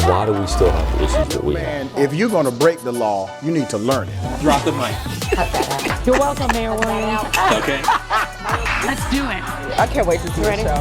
why do we still have the issues that we have? Man, if you're going to break the law, you need to learn it. Drop the mic. You're welcome, Mayor Williams. Okay. Let's do it. I can't wait to see the show.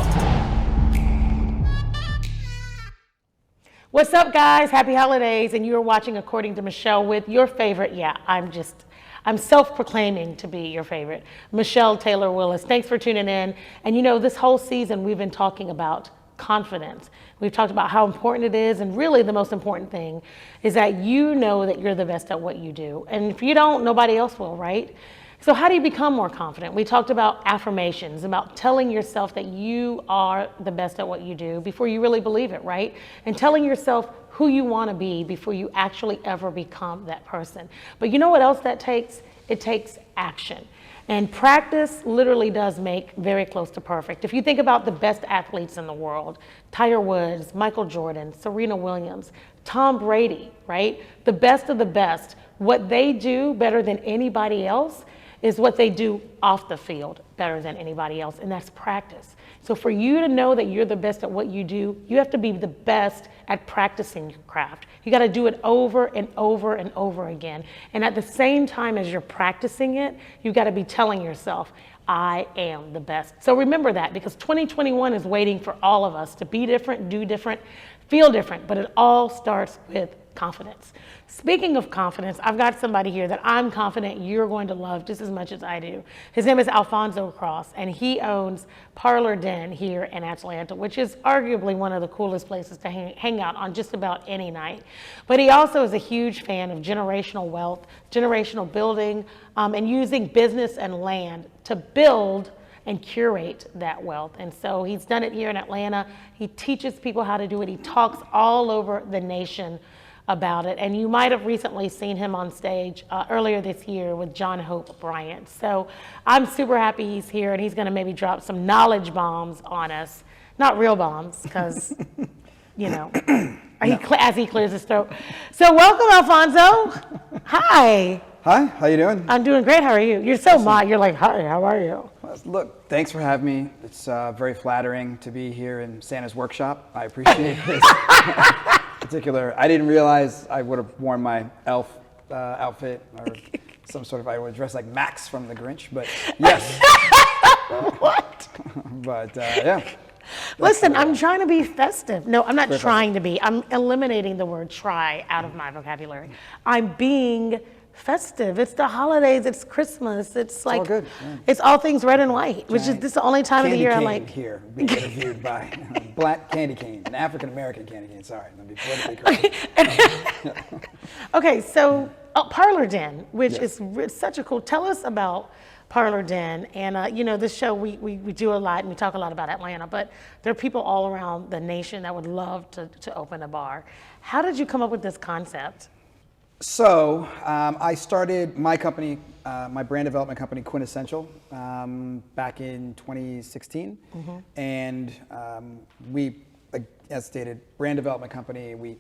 What's up, guys? Happy holidays. And you are watching According to Michelle with your favorite. Yeah, I'm self-proclaiming to be your favorite, Michelle Taylor Willis. Thanks for tuning in. And you know, this whole season we've been talking about confidence. We've talked about how important it is, and really the most important thing is that you know that you're the best at what you do. And if you don't, nobody else will, right? So how do you become more confident? We talked about affirmations, about telling yourself that you are the best at what you do before you really believe it, right? And telling yourself who you want to be before you actually ever become that person. But you know what else that takes? It takes action. And practice literally does make very close to perfect. If you think about the best athletes in the world, Tiger Woods, Michael Jordan, Serena Williams, Tom Brady, right? The best of the best, what they do better than anybody else is what they do off the field better than anybody else, and that's practice. So for you to know that you're the best at what you do, you have to be the best at practicing your craft. You gotta do it over and over and over again. And at the same time as you're practicing it, you gotta be telling yourself, I am the best. So remember that, because 2021 is waiting for all of us to be different, do different, feel different, but it all starts with confidence. Speaking of confidence, I've got somebody here that I'm confident you're going to love just as much as I do. His name is Alphonzo Cross, and he owns Parlor here in Atlanta, which is arguably one of the coolest places to hang out on just about any night. But he also is a huge fan of generational wealth, generational building, and using business and land to build and curate that wealth. And so he's done it here in Atlanta. He teaches people how to do it. He talks all over the nation about it. And you might have recently seen him on stage earlier this year with John Hope Bryant. So I'm super happy he's here, and he's gonna maybe drop some knowledge bombs on us. Not real bombs, because, you know, as he clears his throat. So welcome, Alphonzo. Hi. Hi, how you doing? I'm doing great, how are you? You're so mild, you're like, hi, how are you? Look, thanks for having me. It's very flattering to be here in Santa's workshop. I appreciate this. Particular, I didn't realize I would have worn my elf outfit or some sort of, I would have dressed like Max from The Grinch, but yes. What? But yeah. Listen, I'm trying to be festive. No, I'm not trying to be. I'm eliminating the word try out of my vocabulary. I'm being festive. It's the holidays, it's Christmas, it's like, all good. Yeah. It's all things red and white, which is this is the only time of the year I like. Here, being interviewed by black candy cane, an African-American candy cane, sorry, let me politically correct. Okay, so Parlor Den, which is such a cool, tell us about Parlor Den. And you know, this show, we do a lot and we talk a lot about Atlanta, but there are people all around the nation that would love to open a bar. How did you come up with this concept? So I started my company, my brand development company, Quintessential, back in 2016. Mm-hmm. And we, as stated, brand development company, we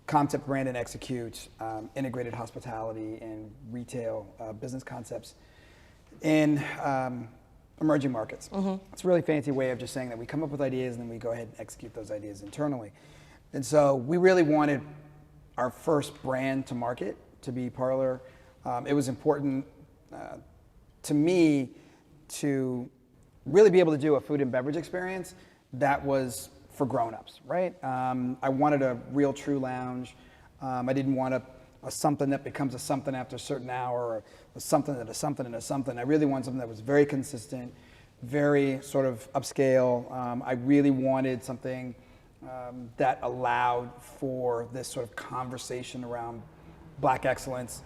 concept, brand, and execute integrated hospitality and retail business concepts in emerging markets. Mm-hmm. It's a really fancy way of just saying that we come up with ideas and then we go ahead and execute those ideas internally. And so we really wanted our first brand to market to be Parlor. It was important to me to really be able to do a food and beverage experience that was for grown-ups, right? I wanted a real true lounge. I didn't want a something that becomes a something after a certain hour, or a something that is something and a something. I really wanted something that was very consistent, very sort of upscale. I really wanted something that allowed for this sort of conversation around Black excellence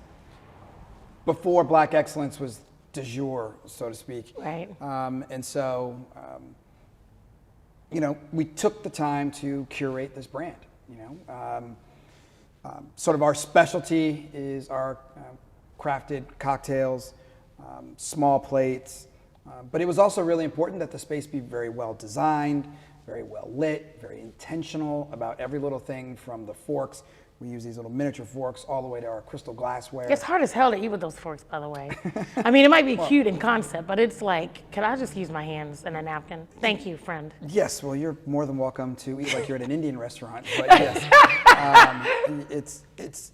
before Black excellence was du jour, so to speak. Right. And so, you know, we took the time to curate this brand. You know, sort of our specialty is our crafted cocktails, small plates, but it was also really important that the space be very well designed, very well lit, very intentional about every little thing, from the forks. We use these little miniature forks all the way to our crystal glassware. It's hard as hell to eat with those forks, by the way. I mean, it might be cute in concept, but it's like, can I just use my hands and a napkin? Thank you, friend. Yes, well, you're more than welcome to eat like you're at an Indian restaurant, but yes.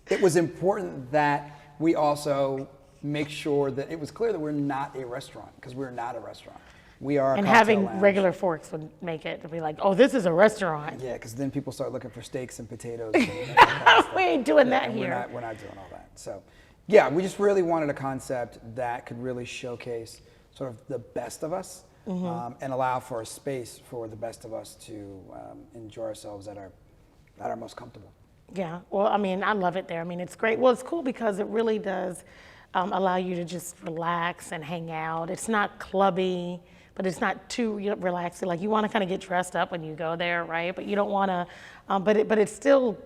It was important that we also make sure that it was clear that we're not a restaurant, because we're not a restaurant. We are a And cocktail having lounge. regular forks would make it to be like, oh, this is a restaurant. Yeah, because then people start looking for steaks and potatoes. We ain't doing that and here. We're not doing all that. So, yeah, we just really wanted a concept that could really showcase sort of the best of us, and allow for a space for the best of us to enjoy ourselves at our most comfortable. Yeah, well, I mean, I love it there. I mean, it's great. Well, it's cool because it really does allow you to just relax and hang out. It's not clubby, but it's not too relaxed. Like, you want to kind of get dressed up when you go there, right? But you don't want to, but it's still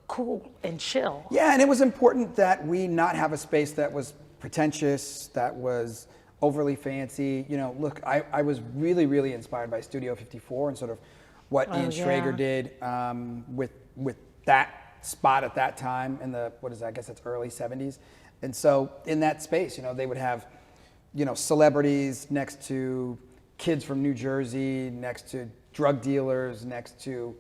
cool and chill. Yeah, and it was important that we not have a space that was pretentious, that was overly fancy. You know, look, I was really, really inspired by Studio 54 and sort of what Ian Schrager did with that spot at that time in the, I guess it's early 70s. And so in that space, you know, they would have, you know, celebrities next to kids from New Jersey, next to drug dealers, next to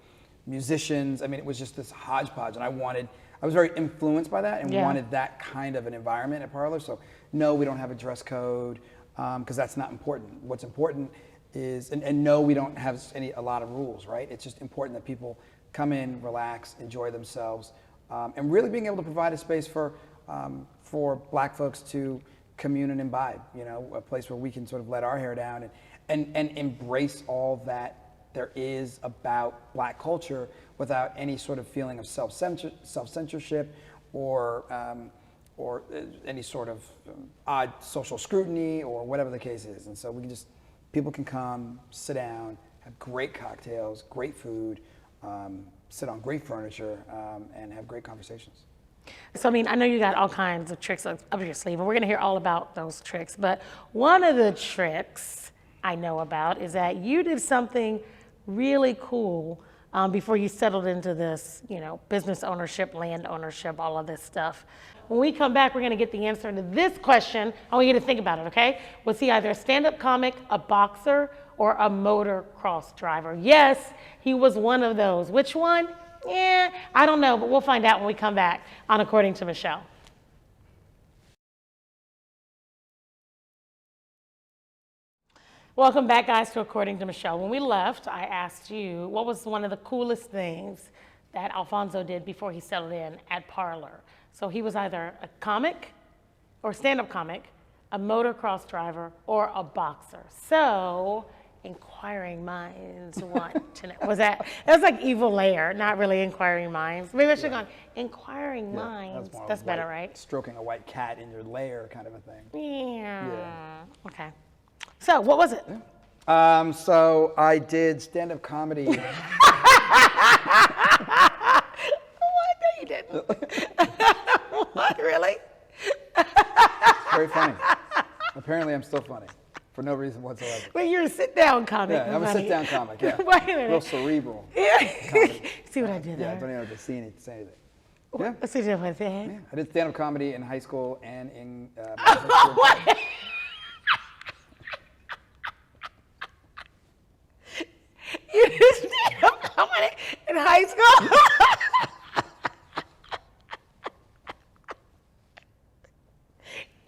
musicians. I mean, it was just this hodgepodge, and I was very influenced by that and wanted that kind of an environment at Parlor. So no, we don't have a dress code, because that's not important. What's important is, and no, we don't have a lot of rules, right? It's just important that people come in, relax, enjoy themselves, and really being able to provide a space for Black folks to commune and imbibe, you know, a place where we can sort of let our hair down and embrace all that there is about Black culture without any sort of feeling of self-censorship or any sort of odd social scrutiny or whatever the case is. And so people can come, sit down, have great cocktails, great food, sit on great furniture, and have great conversations. So, I mean, I know you got all kinds of tricks up your sleeve, and we're going to hear all about those tricks. But one of the tricks I know about is that you did something really cool before you settled into this, you know, business ownership, land ownership, all of this stuff. When we come back, we're going to get the answer to this question. I want you to think about it, okay? Was he either a stand-up comic, a boxer, or a motocross driver? Yes, he was one of those. Which one? Yeah, I don't know, but we'll find out when we come back on According to Michelle. Welcome back, guys, to According to Michelle. When we left, I asked you what was one of the coolest things that Alphonzo did before he settled in at Parlor. So he was either a comic or stand-up comic, a motocross driver, or a boxer. So inquiring minds want to know. That was like Evil Lair, not really Inquiring Minds. Maybe I should have gone Inquiring Minds. That's better, right? Stroking a white cat in your lair kind of a thing. Yeah. Okay. So what was it? So I did stand-up comedy. What? No, you didn't. What, really? Very funny. Apparently I'm still funny. For no reason whatsoever. Well, you're a sit-down comic. Yeah, I'm a sit-down comic, yeah. Wait a minute. Real cerebral. Yeah. See what I did there? Yeah, I don't even have to say anything. Yeah. Let's see what I did. Yeah. I did stand-up comedy in high school and in What? You did stand-up comedy in high school?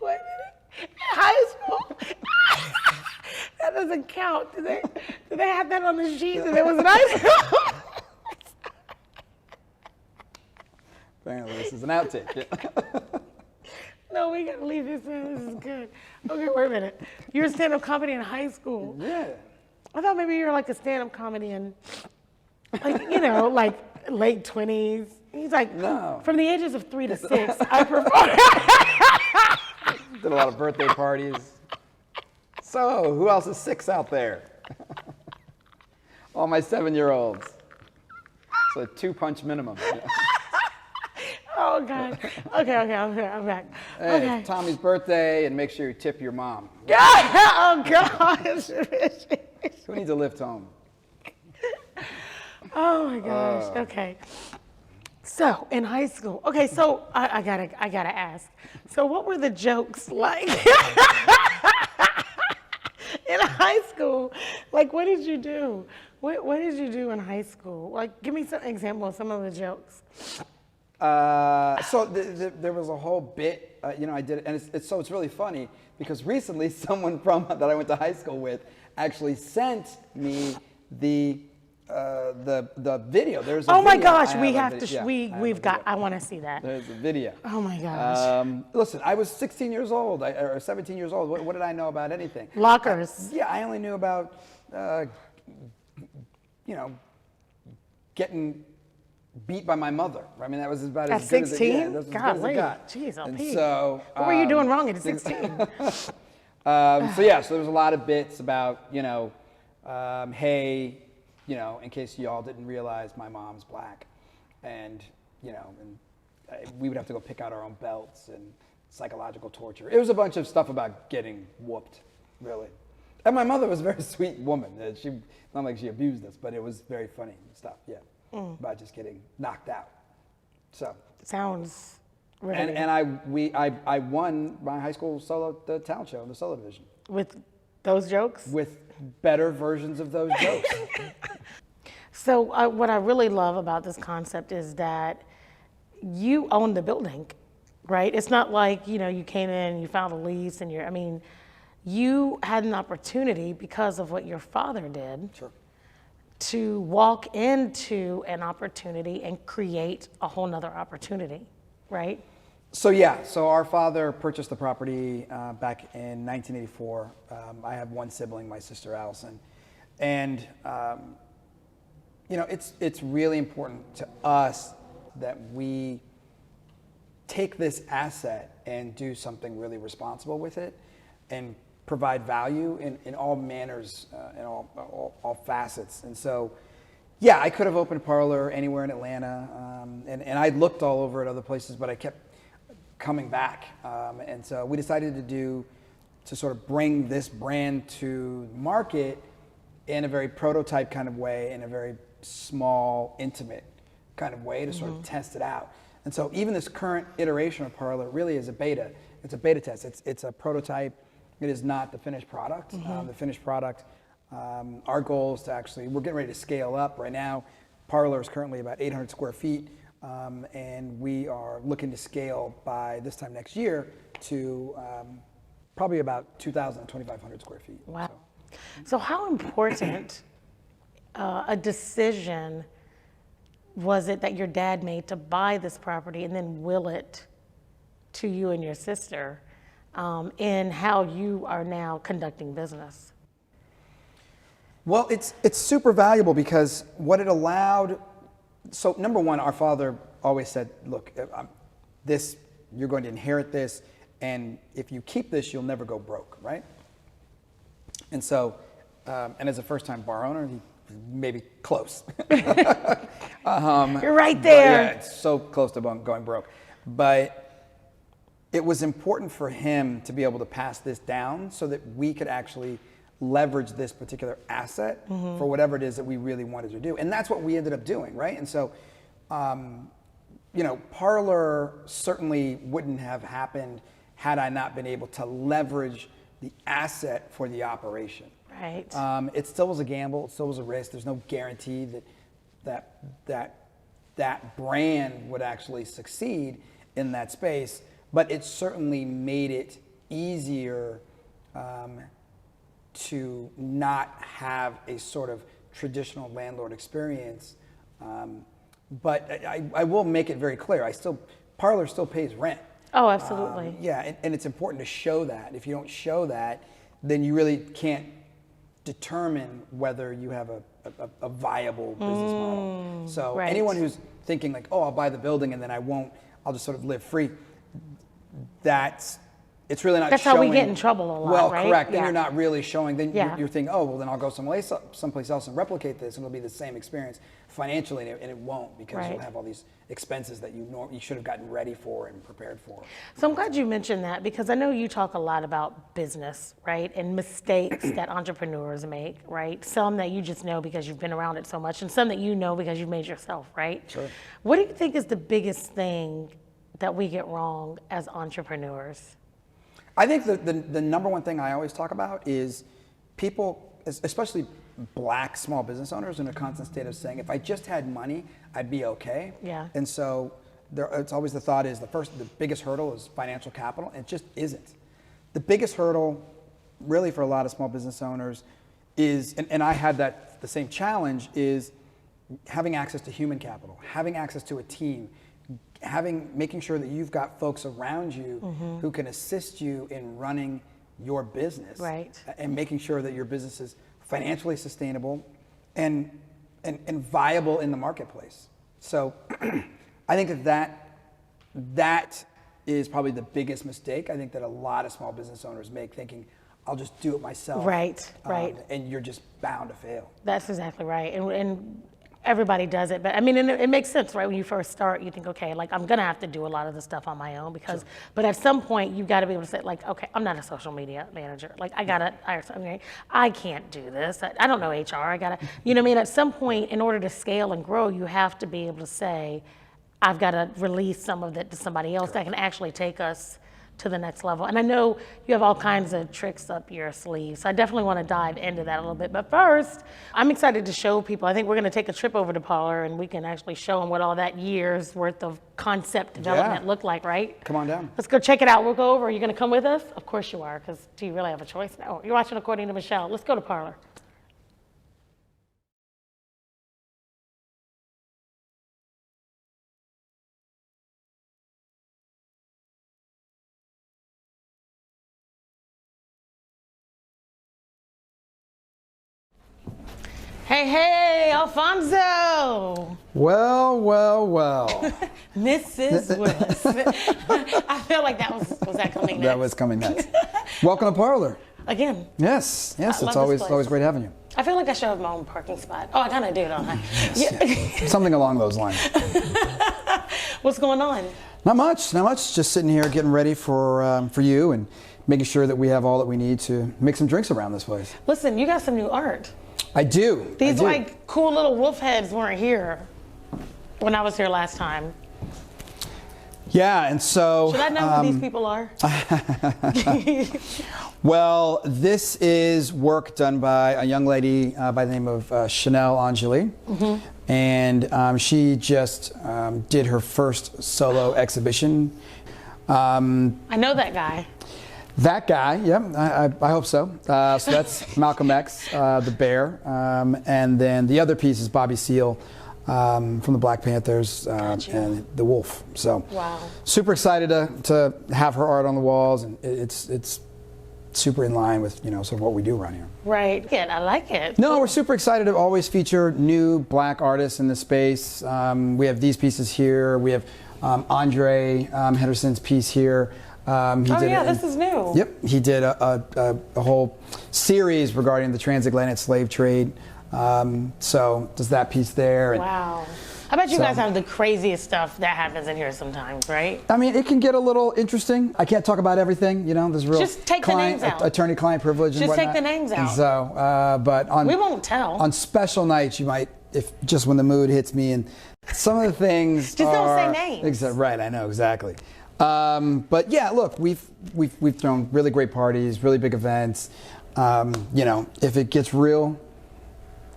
Wait a minute. In high school? That doesn't count. Do they have that on the sheet that it was in high school? Apparently this is an outtake. Yeah. No, we gotta leave this in. This is good. Okay, wait a minute. You were stand-up comedy in high school. Yeah. I thought maybe you were like a stand-up comedian, like, you know, like late 20s. He's like, no. From the ages of 3 to 6, I performed. Did a lot of birthday parties. So, who else is 6 out there? All my 7-year-olds. So a 2-punch minimum. Yeah. Oh, God. Okay, I'm back. Hey, Okay. it's Tommy's birthday, and make sure you tip your mom. Oh, gosh. Who needs a lift home? Oh, my gosh. Okay. So, in high school. Okay, so I gotta ask. So, what were the jokes like? In high school, like, what did you do? What did you do in high school? Like, give me some example of some of the jokes. So there was a whole bit, I did it, and it's really funny because recently someone that I went to high school with actually sent me the video. There's a Oh my video. gosh, I we have have a to. video. We've got. I want to see that. There's a video. Oh my gosh. Listen, I was 16 years old, or 17 years old. What did I know about anything? Lockers. I only knew about, getting beat by my mother. I mean, that was about At as good 16? as it, that's as good as it got. Jeez, And Pete. so, What were you doing wrong at 16? so there was a lot of bits about, hey, in case you all didn't realize my mom's black, and we would have to go pick out our own belts and psychological torture. It was a bunch of stuff about getting whooped, really. And my mother was a very sweet woman. She, not like she abused us, but it was very funny stuff, about just getting knocked out. So. Sounds riveting. And I won my high school the talent show in the solo division. With those jokes? With better versions of those jokes. So what I really love about this concept is that you own the building, right? It's not like, you came in, you found a lease, and you had an opportunity because of what your father did. Sure. To walk into an opportunity and create a whole nother opportunity, right? So our father purchased the property back in 1984. I have one sibling, my sister Allison, and it's really important to us that we take this asset and do something really responsible with it, and provide value in all manners, in all facets. And so, I could have opened Parlor anywhere in Atlanta, and I looked all over at other places, but I kept coming back. And so we decided to sort of bring this brand to market in a very prototype kind of way, in a very small, intimate kind of way to sort of test it out. And so even this current iteration of Parlor really is a beta. It's a beta test. It's a prototype. It is not the finished product. The finished product, our goal is to we're getting ready to scale up right now. Parlor is currently about 800 square feet, and we are looking to scale by this time next year to probably about 2,000 to 2,500 square feet. Wow. So how important a decision was it that your dad made to buy this property and then will it to you and your sister? In how you are now conducting business? Well, it's super valuable because what it allowed. So number one, our father always said, "Look, you're going to inherit this, and if you keep this, you'll never go broke, right?" And so, and as a first-time bar owner, he maybe close. You're right there. It's so close to going broke, but. It was important for him to be able to pass this down so that we could actually leverage this particular asset for whatever it is that we really wanted to do. And that's what we ended up doing, right? And so, Parlor certainly wouldn't have happened had I not been able to leverage the asset for the operation. Right. It still was a gamble. It still was a risk. There's no guarantee that brand would actually succeed in that space. But it certainly made it easier to not have a sort of traditional landlord experience. But I will make it very clear, Parlor still pays rent. Oh, absolutely. And it's important to show that. If you don't show that, then you really can't determine whether you have a viable business model. So anyone who's thinking like, oh, I'll buy the building and then I'll just sort of live free. It's really not. That's showing, how we get in trouble a lot, well, right? correct. Then you're not really showing. Then Yeah. you're thinking, oh, well, then I'll go someplace else and replicate this, and it'll be the same experience financially, and it won't because you'll have all these expenses that you should have gotten ready for and prepared for. So I'm glad you mentioned that because I know you talk a lot about business, right, and mistakes that entrepreneurs make, right? Some that you just know because you've been around it so much, and some that you know because you've made yourself, right? Sure. What do you think is the biggest thing that we get wrong as entrepreneurs? I think the number one thing I always talk about is people especially black small business owners, in a constant state of saying, if I just had money, I'd be okay. Yeah. And so it's always the thought is the biggest hurdle is financial capital. And it just isn't. The biggest hurdle really for a lot of small business owners is, and I had the same challenge, is having access to human capital, having access to a team, making sure that you've got folks around you who can assist you in running your business, right, and making sure that your business is financially sustainable and viable in the marketplace. So I think that is probably the biggest mistake I think that a lot of small business owners make, thinking, I'll just do it myself. Right. And you're just bound to fail. That's exactly right. And everybody does it, but I mean, and it makes sense, right? When you first start, you think, okay, like I'm gonna have to do a lot of the stuff on my own because, but at some point you gotta be able to say, like, okay, I'm not a social media manager. Like I gotta hire somebody. I can't do this. I don't know HR. I gotta, you know what I mean? At some point, in order to scale and grow, you have to be able to say, I've gotta release some of that to somebody else that can actually take us to the next level. And I know you have all kinds of tricks up your sleeve, so I definitely want to dive into that a little bit. But first, I'm excited to show people. I think we're going to take a trip over to Parlor and we can actually show them what all that year's worth of concept development looked like, right? Come on down. Let's go check it out. We'll go over. Are you going to come with us? Of course you are, because do you really have a choice? No, you're watching According to Michelle. Let's go to Parlor. Hey, Alphonzo. Well. Mrs. Willis. I feel like was that coming next? That was coming next. Welcome to Parlor. Again. Yes, it's always great having you. I feel like I should have my own parking spot. Oh, I kind of do, don't I? Yes. Something along those lines. What's going on? Not much. Just sitting here getting ready for you and making sure that we have all that we need to make some drinks around this place. Listen, you got some new art. I do. These like cool little wolf heads weren't here when I was here last time. Yeah, and so... Should I know who these people are? Well, this is work done by a young lady by the name of Chanel Angeli. And she just did her first solo exhibition. I know that guy. That guy, yeah, I hope so. So that's Malcolm X, the bear. And then the other piece is Bobby Seale from the Black Panthers and the wolf. So super excited to have her art on the walls, and it's super in line with sort of what we do around here. Right, I like it. No, we're super excited to always feature new black artists in the space. We have these pieces here. We have Andre Henderson's piece here. This is new. Yep, he did a whole series regarding the transatlantic slave trade. So does that piece there. Wow. I bet you guys have the craziest stuff that happens in here sometimes, right? I mean, it can get a little interesting. I can't talk about everything, there's real just take the names out. Attorney-client privilege and whatnot. Just take the names out. And so, but we won't tell. On special nights, you might, if just when the mood hits me, and some of the things just don't say names. Right, I know, exactly. But yeah, look, we've thrown really great parties, really big events. If it gets real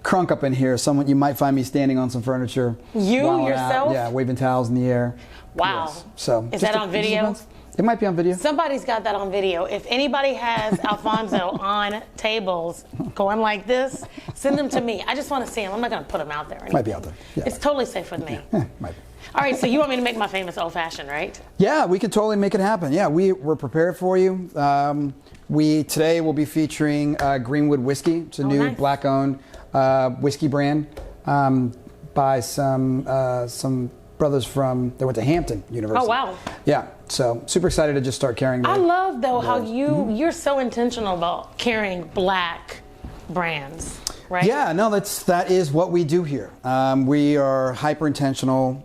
crunk up in here, you might find me standing on some furniture. You yourself? Yeah, waving towels in the air. Wow. Yes. So is that on video? It might be on video. Somebody's got that on video. If anybody has Alphonzo on tables going like this, send them to me. I just want to see them. I'm not going to put them out there. Might be out there. Yeah. It's totally safe with me. Yeah, might be. All right, so you want me to make my famous old fashioned, right? Yeah, we can totally make it happen. Yeah, we're prepared for you. Today we'll be featuring Greenwood Whiskey. It's a new black-owned whiskey brand by some brothers that went to Hampton University. Oh wow! Yeah, so super excited to just start carrying. I love though how you're so intentional about carrying black brands. Right? Yeah, no, that is what we do here. We are hyper intentional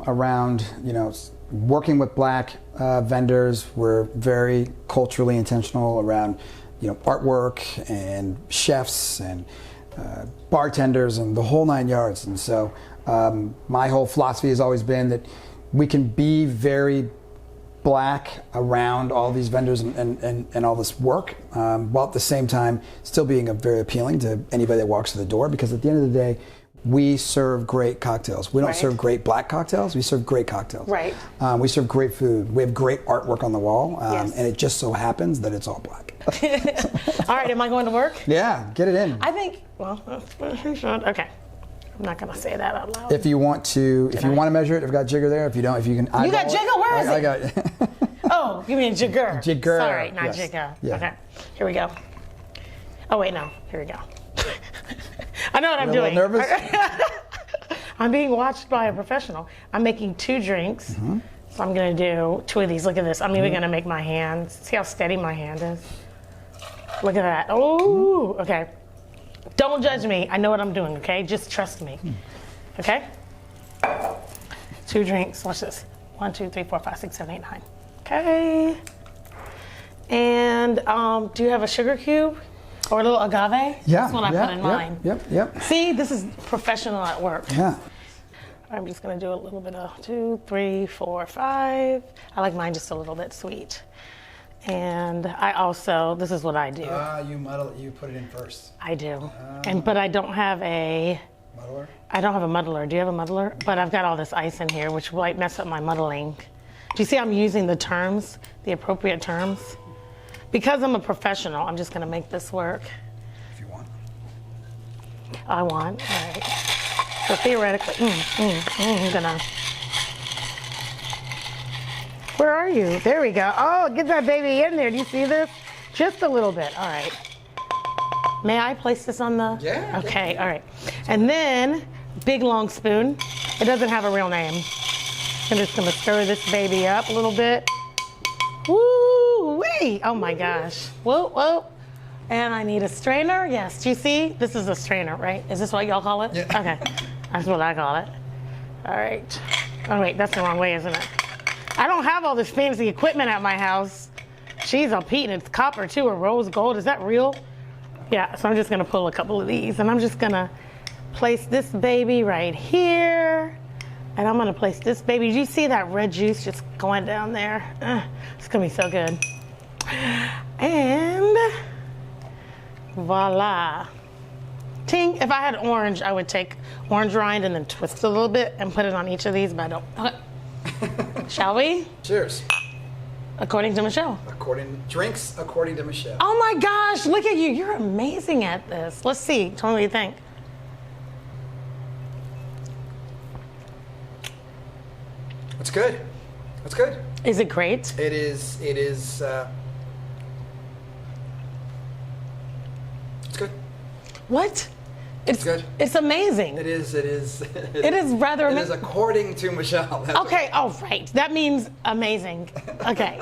around working with black vendors. We're very culturally intentional around artwork and chefs and bartenders and the whole 9 yards. And so my whole philosophy has always been that we can be very black around all these vendors and all this work, while at the same time still being very appealing to anybody that walks through the door, because at the end of the day, we serve great cocktails. We don't serve great black cocktails, we serve great cocktails. Right. We serve great food. We have great artwork on the wall, Yes. and it just so happens that it's all black. All right, am I going to work? Yeah, get it in. I think, well, okay. I'm not going to say that out loud. If you want to, want to measure it, I've got Jigger there. If you don't, if you can eyeball You got Jigger? Where is I it? got it. Oh, you mean Jigger. Jigger. Sorry, not Yes. Jigger. Yeah. Okay, here we go. Oh, wait, no. Here we go. I know what I'm You're a doing. little nervous? I'm being watched by a professional. I'm making 2 drinks. Mm-hmm. So I'm going to do 2 of these. Look at this. I'm even going to make my hands. See how steady my hand is? Look at that. Oh, okay. Don't judge me. I know what I'm doing, okay? Just trust me. Okay? 2 drinks. Watch this. 1, 2, 3, 4, 5, 6, 7, 8, 9. Okay. And do you have a sugar cube or a little agave? Yeah. That's what I put in mine. Yep. See, this is professional at work. Yeah. I'm just gonna do a little bit of 2, 3, 4, 5. I like mine just a little bit sweet. And I also, this is what I do. You muddle it. You put it in first. I do. But I don't have a Muddler? I don't have a muddler. Do you have a muddler? But I've got all this ice in here, which might mess up my muddling. Do you see I'm using the terms, the appropriate terms? Because I'm a professional, I'm just gonna make this work. If you want. I want, all right. So theoretically, I'm gonna. Where are you? There we go. Oh, get that baby in there. Do you see this? Just a little bit, all right. May I place this on the? Yeah. Okay, all right. And then, big long spoon. It doesn't have a real name. I'm just gonna stir this baby up a little bit. Woo-wee! Oh my gosh. Whoa, whoa. And I need a strainer. Yes, do you see? This is a strainer, right? Is this what y'all call it? Yeah. Okay, that's what I call it. All right. Oh wait, that's the wrong way, isn't it? I don't have all this fancy equipment at my house. Jeez, I'm Pete, and it's copper too, or rose gold. Is that real? Yeah, so I'm just gonna pull a couple of these, and I'm just gonna place this baby right here. And I'm gonna place this baby. Do you see that red juice just going down there? It's gonna be so good. And voila. Ting, if I had orange, I would take orange rind and then twist it a little bit and put it on each of these, but I don't. Okay. Shall we? Cheers. According to Michelle. Drinks according to Michelle. Oh my gosh, look at you. You're amazing at this. Let's see. Tell me what you think. It's good. It's good. Is it great? It is. It's good. What? It's good. It's amazing. It is. It is rather It is according to Michelle. That's Okay, oh, right. That means amazing. Okay.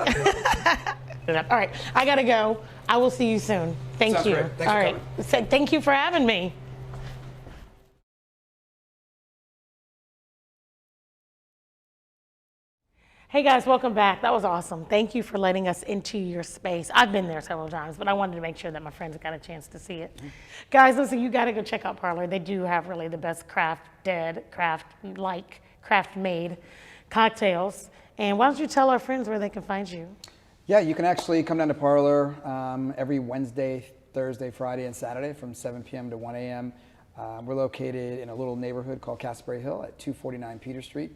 All right, I gotta go. I will see you soon. Thank Sounds you. great. Thanks All for right. Thank you for having me. Hey guys, welcome back. That was awesome. Thank you for letting us into your space. I've been there several times, but I wanted to make sure that my friends got a chance to see it. Guys, listen, you gotta go check out Parlor. They do have really the best craft-made cocktails. And why don't you tell our friends where they can find you? Yeah, you can actually come down to Parlor every Wednesday, Thursday, Friday, and Saturday from 7 p.m. to 1 a.m. We're located in a little neighborhood called Casper Hill at 249 Peter Street.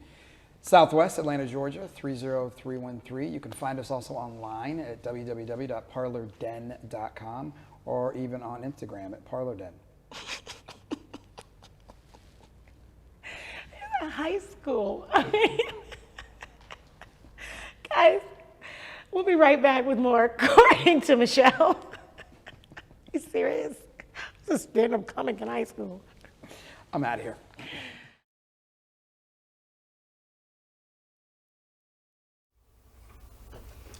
Southwest Atlanta, Georgia, 30313. You can find us also online at www.parlorden.com or even on Instagram at parlorden. High school. I mean, guys, we'll be right back with more According to Michelle. You serious? This is stand-up comic in high school. I'm out of here.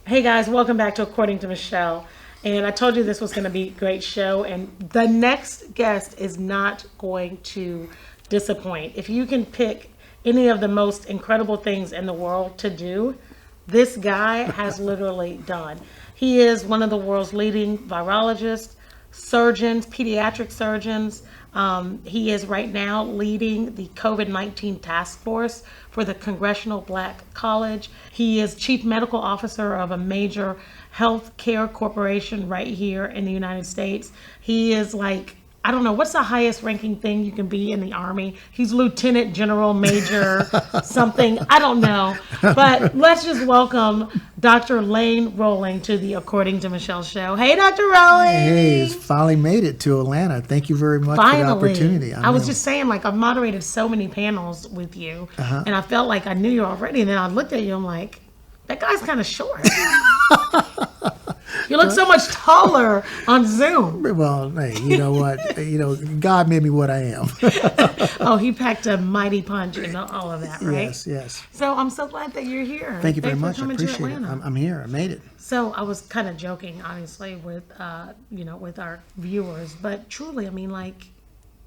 Hey guys, welcome back to According to Michelle. And I told you this was going to be a great show, and the next guest is not going to disappoint. If you can pick any of the most incredible things in the world to do, this guy has literally done. He is one of the world's leading virologists, surgeons, pediatric surgeons. He is right now leading the COVID-19 task force for the Congressional Black College. He is chief medical officer of a major health care corporation right here in the United States. He is like, I don't know, what's the highest ranking thing you can be in the Army? He's Lieutenant General Major something, I don't know. But let's just welcome Dr. Lane Rolling to the According to Michelle show. Hey, Dr. Rolling. Hey, it's finally made it to Atlanta. Thank you very much for the opportunity. I was just saying, like, I've moderated so many panels with you, and I felt like I knew you already. And then I looked at you, I'm like, that guy's kind of short. You look so much taller on Zoom. Well, hey, you know what? God made me what I am. Oh, he packed a mighty punch into all of that, right? Yes, yes. So I'm so glad that you're here. Thank you very Thanks much. for I coming to appreciate it. Atlanta. I'm here. I made it. So I was kind of joking, honestly, with with our viewers, but truly, I mean, like,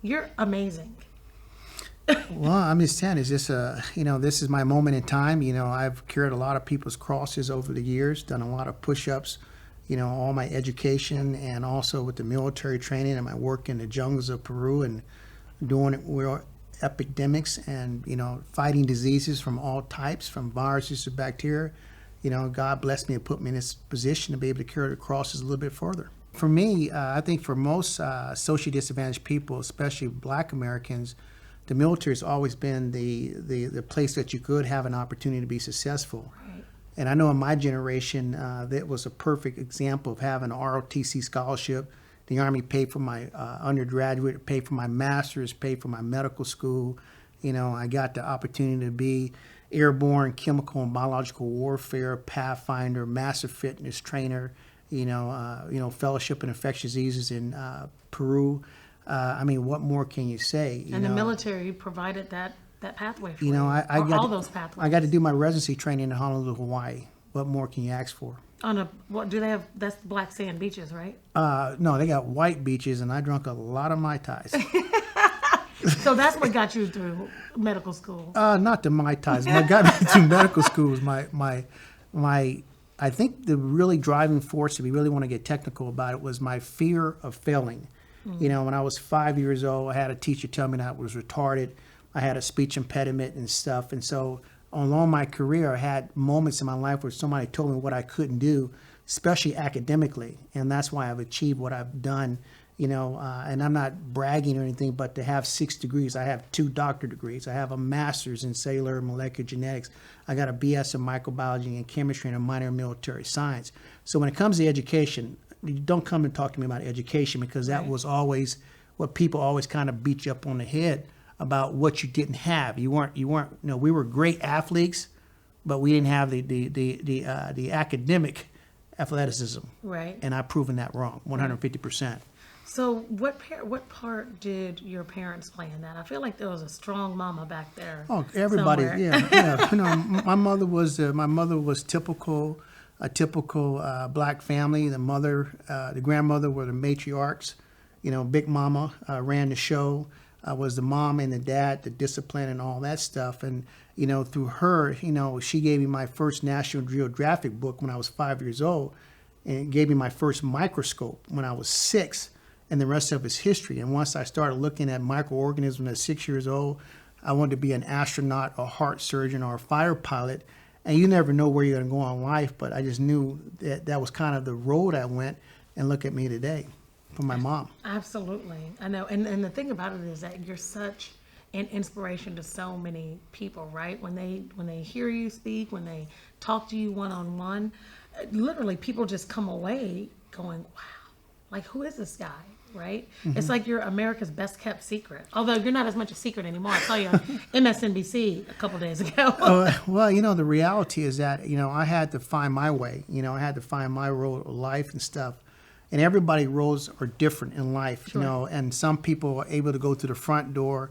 you're amazing. Well, I'm just saying, it's just this is my moment in time. I've carried a lot of people's crosses over the years, done a lot of push-ups. All my education and also with the military training and my work in the jungles of Peru and doing it with epidemics and, fighting diseases from all types, from viruses to bacteria. God blessed me and put me in this position to be able to carry the crosses a little bit further. For me, I think for most socially disadvantaged people, especially Black Americans, the military has always been the place that you could have an opportunity to be successful. Right. And I know in my generation, that was a perfect example of having an ROTC scholarship. The Army paid for my undergraduate, paid for my master's, paid for my medical school. I got the opportunity to be airborne chemical and biological warfare pathfinder, massive fitness trainer, fellowship in infectious diseases in Peru. I mean, what more can you say? And the military provided that pathway for you. I got all those pathways. I got to do my residency training in Honolulu, Hawaii. What more can you ask for? What do they have? That's black sand beaches, right? No, they got white beaches, and I drank a lot of Mai Tais. So that's what got you through medical school. Not the Mai Tais. What got me through medical school was my. I think the really driving force, if you really want to get technical about it, was my fear of failing. Mm-hmm. When I was 5 years old, I had a teacher tell me that I was retarded. I had a speech impediment and stuff. And so along my career, I had moments in my life where somebody told me what I couldn't do, especially academically. And that's why I've achieved what I've done, and I'm not bragging or anything, but to have 6 degrees, I have 2 doctorate degrees. I have a master's in cellular and molecular genetics. I got a BS in microbiology and chemistry and a minor in military science. So when it comes to education, you don't come and talk to me about education, because that was always what people always kind of beat you up on the head about what you didn't have. We were great athletes, but we didn't have the academic athleticism. Right. And I've proven that wrong, 150%. So what part did your parents play in that? I feel like there was a strong mama back there. Oh, everybody, somewhere. yeah. My mother was a typical Black family. The grandmother were the matriarchs. Big Mama ran the show. Was the mom and the dad, the discipline and all that stuff. And, through her, she gave me my first National Geographic book when I was 5 years old, and gave me my first microscope when I was 6, and the rest of it's history. And once I started looking at microorganisms at 6 years old, I wanted to be an astronaut, a heart surgeon, or a fighter pilot. And you never know where you're going to go in life, but I just knew that was kind of the road I went, and look at me today. From my mom. Absolutely. I know. And the thing about it is that you're such an inspiration to so many people, right? When they hear you speak, when they talk to you one-on-one, literally people just come away going, wow, like, who is this guy, right? Mm-hmm. It's like you're America's best kept secret. Although you're not as much a secret anymore. I saw you on MSNBC a couple days ago. Well, the reality is that, I had to find my way. I had to find my road of life and stuff. And everybody's roles are different in life, Sure. And some people are able to go to the front door.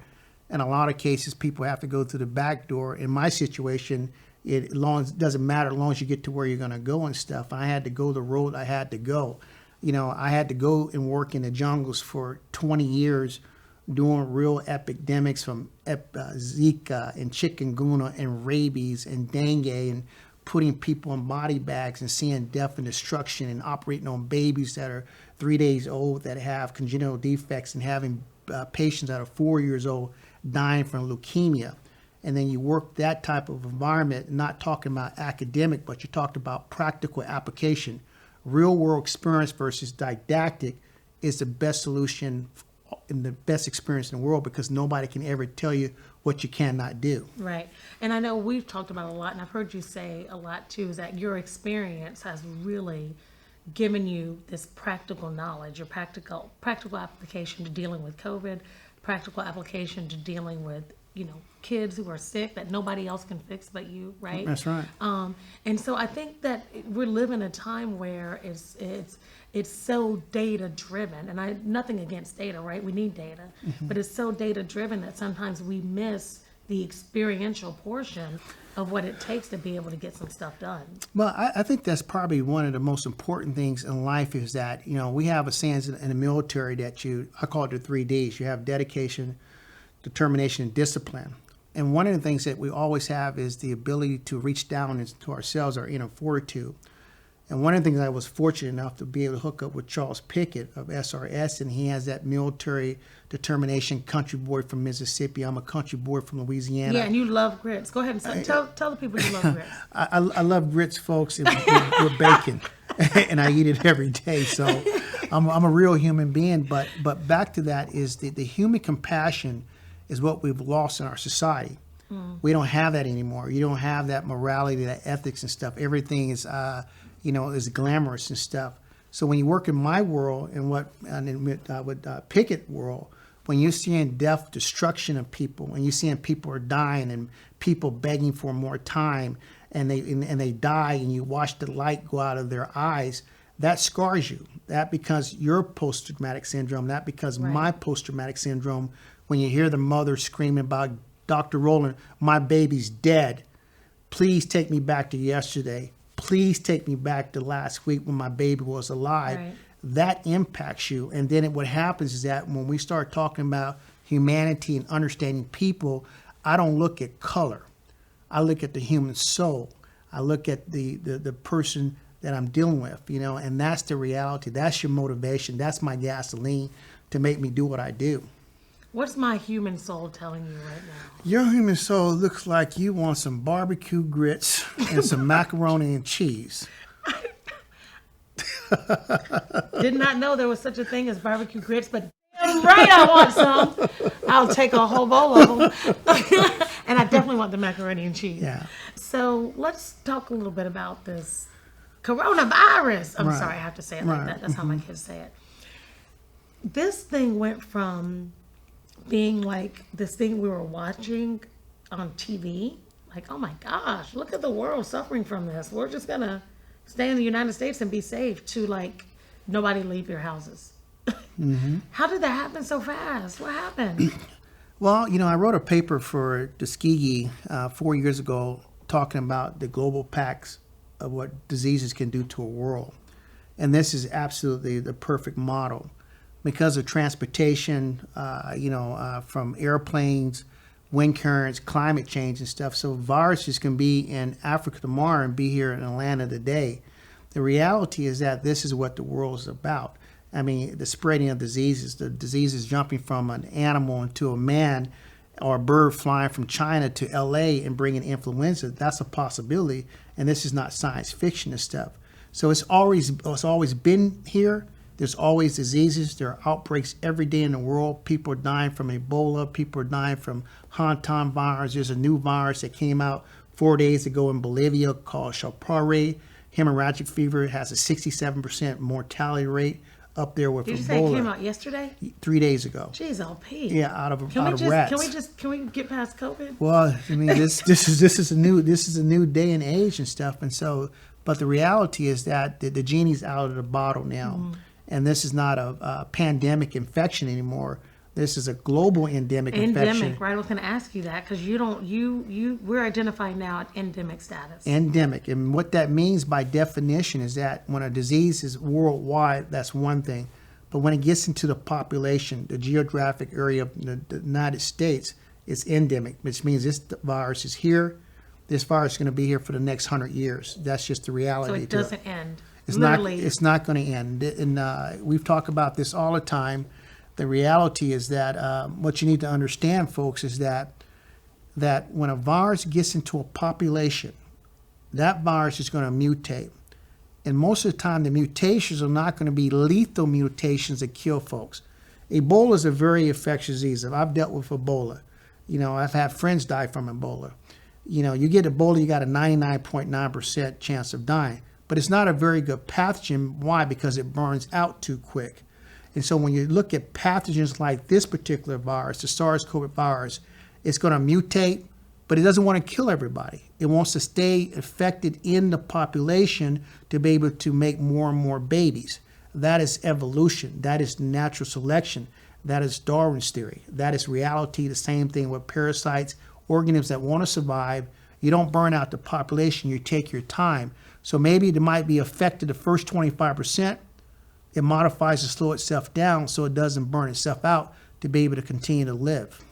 In a lot of cases, people have to go to the back door. In my situation, it doesn't matter as long as you get to where you're going to go and stuff. And I had to go the road I had to go. I had to go and work in the jungles for 20 years doing real epidemics from Zika and chikungunya and rabies and dengue and putting people in body bags and seeing death and destruction and operating on babies that are 3 days old that have congenital defects and having patients that are 4 years old dying from leukemia. And then you work that type of environment, not talking about academic, but you're talking about practical application. Real world experience versus didactic is the best solution and the best experience in the world, because nobody can ever tell you what you cannot do. Right. And I know we've talked about a lot, and I've heard you say a lot too, is that your experience has really given you this practical knowledge, your practical application to dealing with COVID, practical application to dealing with, kids who are sick that nobody else can fix but you, right? That's right. And so I think that we're living a time where it's so data driven, and nothing against data, right? We need data, but it's so data driven that sometimes we miss the experiential portion of what it takes to be able to get some stuff done. Well, I think that's probably one of the most important things in life is that, we have a saying in the military that I call it the 3 Ds. You have dedication, determination, and discipline. And one of the things that we always have is the ability to reach down into ourselves, our inner fortitude. And one of the things I was fortunate enough to be able to hook up with Charles Pickett of SRS, and he has that military determination, country boy from Mississippi. I'm a country boy from Louisiana. Yeah, and you love grits. Go ahead and tell the people you love grits. I love grits, folks, with bacon, and I eat it every day. So I'm a real human being. But back to that is the human compassion is what we've lost in our society. We don't have that anymore. You don't have that morality, that ethics and stuff. Everything is, is glamorous and stuff. So when you work in my world and with Pickett world, when you're seeing death, destruction of people, and you're seeing people are dying and people begging for more time, and they die, and you watch the light go out of their eyes, that scars you. That becomes your post-traumatic syndrome. That becomes my post-traumatic syndrome. When you hear the mother screaming about, Dr. Rowland, my baby's dead. Please take me back to yesterday. Please take me back to last week when my baby was alive. Right. That impacts you. And then what happens is that when we start talking about humanity and understanding people, I don't look at color. I look at the human soul. I look at the person that I'm dealing with, and that's the reality. That's your motivation. That's my gasoline to make me do what I do. What's my human soul telling you right now? Your human soul looks like you want some barbecue grits and some macaroni and cheese. Did not know there was such a thing as barbecue grits, but damn right I want some. I'll take a whole bowl of them. And I definitely want the macaroni and cheese. Yeah. So let's talk a little bit about this coronavirus. I'm Right. sorry, I have to say it like that. That's how my kids say it. This thing went from being like this thing we were watching on TV, like, oh my gosh, look at the world suffering from this. We're just gonna stay in the United States and be safe, to like, nobody leave your houses. How did that happen so fast? What happened? Well, I wrote a paper for Tuskegee 4 years ago talking about the global pacts of what diseases can do to a world. And this is absolutely the perfect model. Because of transportation, from airplanes, wind currents, climate change and stuff. So viruses can be in Africa tomorrow and be here in Atlanta today. The reality is that this is what the world is about. I mean, the spreading of diseases, the diseases jumping from an animal into a man, or a bird flying from China to LA and bringing influenza, that's a possibility. And this is not science fiction and stuff. So it's always been here. There's always diseases. There are outbreaks every day in the world. People are dying from Ebola. People are dying from Hantan virus. There's a new virus that came out 4 days ago in Bolivia called Shalpare. Hemorrhagic fever. It has a 67% mortality rate up there with Ebola. Did you say it came out yesterday? 3 days ago. Jeez, LP. Yeah, out of rats. Can we get past COVID? Well, I mean, this is a new day and age and stuff. And so, but the reality is that the genie's out of the bottle now. And this is not a pandemic infection anymore. This is a global endemic infection. Endemic, right? I was going to ask you that, because we're identified now at endemic status. Endemic. And what that means by definition is that when a disease is worldwide, that's one thing. But when it gets into the population, the geographic area of the United States, it's endemic, which means this virus is here. this virus is going to be here for the next 100 years. That's just the reality. So it to doesn't end. It's Literally. not. It's not going to end. And we've talked about this all the time. The reality is that what you need to understand, folks, is that when a virus gets into a population, that virus is going to mutate. And most of the time, the mutations are not going to be lethal mutations that kill folks. Ebola is a very infectious disease. I've dealt with Ebola. I've had friends die from Ebola. You get Ebola, you got a 99.9% chance of dying. But it's not a very good pathogen. Why? Because it burns out too quick. And so when you look at pathogens like this particular virus, the SARS-CoV virus, it's going to mutate, but it doesn't want to kill everybody. It wants to stay affected in the population to be able to make more and more babies. That is evolution. That is natural selection. That is Darwin's theory. That is reality. The same thing with parasites, organisms that want to survive. You don't burn out the population. You take your time. So maybe it might be affected the first 25%. It modifies to slow itself down so it doesn't burn itself out to be able to continue to live.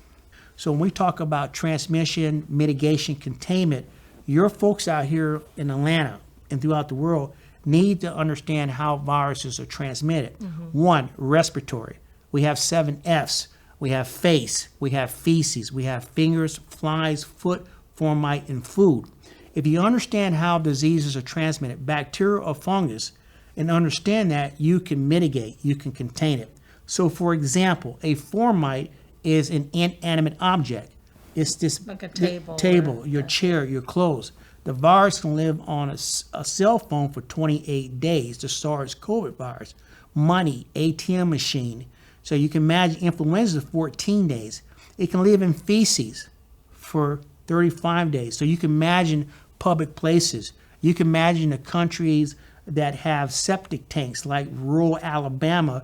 So when we talk about transmission, mitigation, containment, your folks out here in Atlanta and throughout the world need to understand how viruses are transmitted. One, respiratory. We have 7 Fs. We have face, we have feces, we have fingers, flies, foot, formite, and food. If you understand how diseases are transmitted, bacteria or fungus, and understand that, you can mitigate, you can contain it. So for example, a formite is an inanimate object. It's this Like a table your chair, your clothes. The virus can live on a cell phone for 28 days, the SARS-CoV virus. Money, ATM machine. So you can imagine influenza 14 days. It can live in feces for 35 days. So you can imagine public places. You can imagine the countries that have septic tanks like rural Alabama,